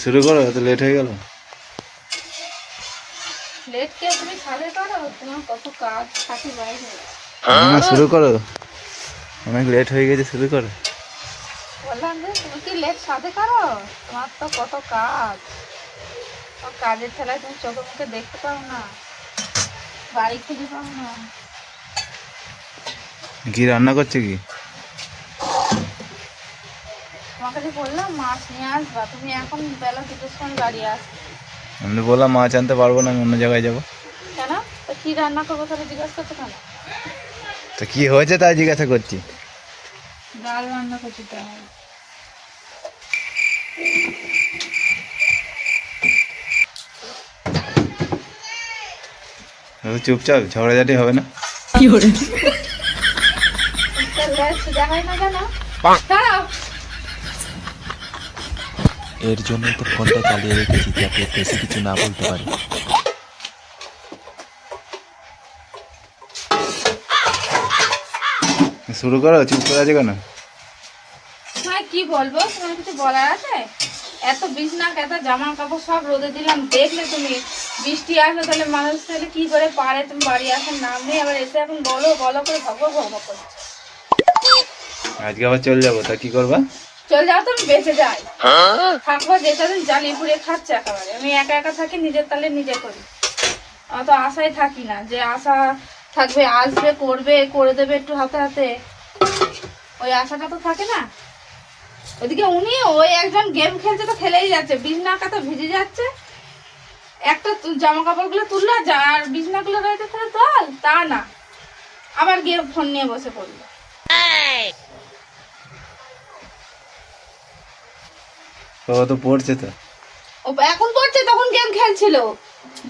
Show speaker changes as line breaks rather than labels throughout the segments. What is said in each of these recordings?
শুরু করো, এত লেট হয়ে গেল। শুরু করো, অনেক লেট হয়ে গেছে, শুরু করো।
বললাম যে তুমি কি লেট সাথে করো, তোমার তো কত কাজ, কাজের ঠেলায় তুমি চোখে মুখে দেখতে পাও না, বাড়ি খুঁজে পাও না।
কি রান্না করছে কি?
তোমাকে যে বললাম মাছ নিয়ে আসবা, তুমি এখন বেলা 2টোর সময় বাড়ি আসবে।
আমি বললাম মাছ আনতে পারবো না, আমি অন্য জায়গায় যাবো।
কেন? তো কি রান্না করবো তাহলে জিজ্ঞাসা করছো কেন?
তো কি হয়েছে তাই জিজ্ঞাসা করছি।
ডাল রান্না করছি।
চুপচাপ, ঝগড়াঝাটি হবে না।
এর জন্যই তো ফোনটা চালিয়ে রেখেছি, যাতে বেশি কিছু না বলতে পারি।
শুরু করো, চুপ করে আছে কেন?
কি বলবো, তোমার কিছু বলার আছে? এত বিছনা এত জামা কাপড় সব রোদে দিলাম, দেখলে তুমি বৃষ্টি আসলে তাহলে মানুষ তাহলে কি করে পারে, তুমি বাড়ি আসার নাম নেই, আবার এসে এখন বলো বলো করে ভগো ভগো করছে।
আজকে আবার চলে যাবো, তা কি করবা?
চলে যাও তো, আমি বেঁচে যাই, থাকবো যেটা দিন জ্বালিয়ে পুড়িয়ে খাচ্ছে একেবারে। আমি একা একা থাকি, নিজের তালে নিজে করি, অত আশায় থাকি না যে আশা থাকবে আসবে করবে করে দেবে একটু হাতে হাতে, ওই আশাটা তো থাকে না। ওইদিকে উনি ওই একজন গেম খেলছে তো খেলেই যাচ্ছে, বিছনা কাতা ভিজে যাচ্ছে, একটা জামা কাপড় গুলো তুললো আর বিছনা গুলো রয়েছে তাহলে তোল, তা না, আবার গিয়ে ফোন নিয়ে বসে পড়লো।
ও তো পড়ছে, তো
ও এখন পড়ছে, তখন গেম খেলছিল,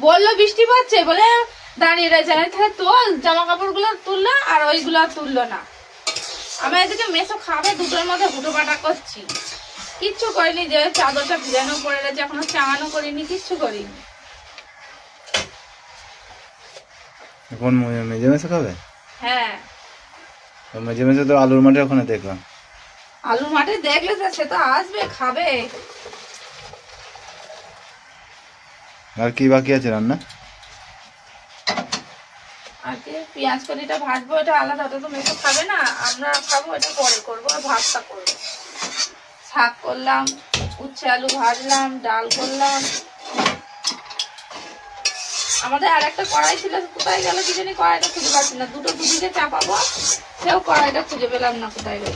বললো বৃষ্টি পড়ছে বলে দাঁড়িয়ে রয়েছে, তাহলে তোল জামা কাপড় গুলো তুললো আর ওইগুলো তুললো না। আমি এদিকে মেসো খাবে, দুটোর মধ্যে হুটো পাটা করছি, কিচ্ছু করিনি, যে চাদরটা ভিজানো পড়ে রয়েছে এখনো চাঙানো করিনি, কিচ্ছু করিনি।
এখন মেজে মেসে খাবে?
হ্যাঁ,
মেজে মেসে তো আলুর মাঠে ওখানে দেখলাম।
আলুর মাঠে দেখলে সে তো আসবে খাবে।
আর কি বাকি আছে রান্না?
আর কি পেঁয়াজ কলিটা ভাজবো, এটা আলাদা, ওটা তো মেসো খাবে না, আমরা খাবো, এটা পরে করবো, আর ভাতটা করবো। শাক করলাম, উচ্ছে আলু ভাজলাম, ডাল করলাম। আমাদের আর একটা কড়াই ছিল, কোথায় গেল কি জানি, কড়াইটা খুঁজে পাচ্ছি না, দুটো দুদিকে চাপাবো, সেও কড়াইটা খুঁজে পেলাম না কোথায় গেল।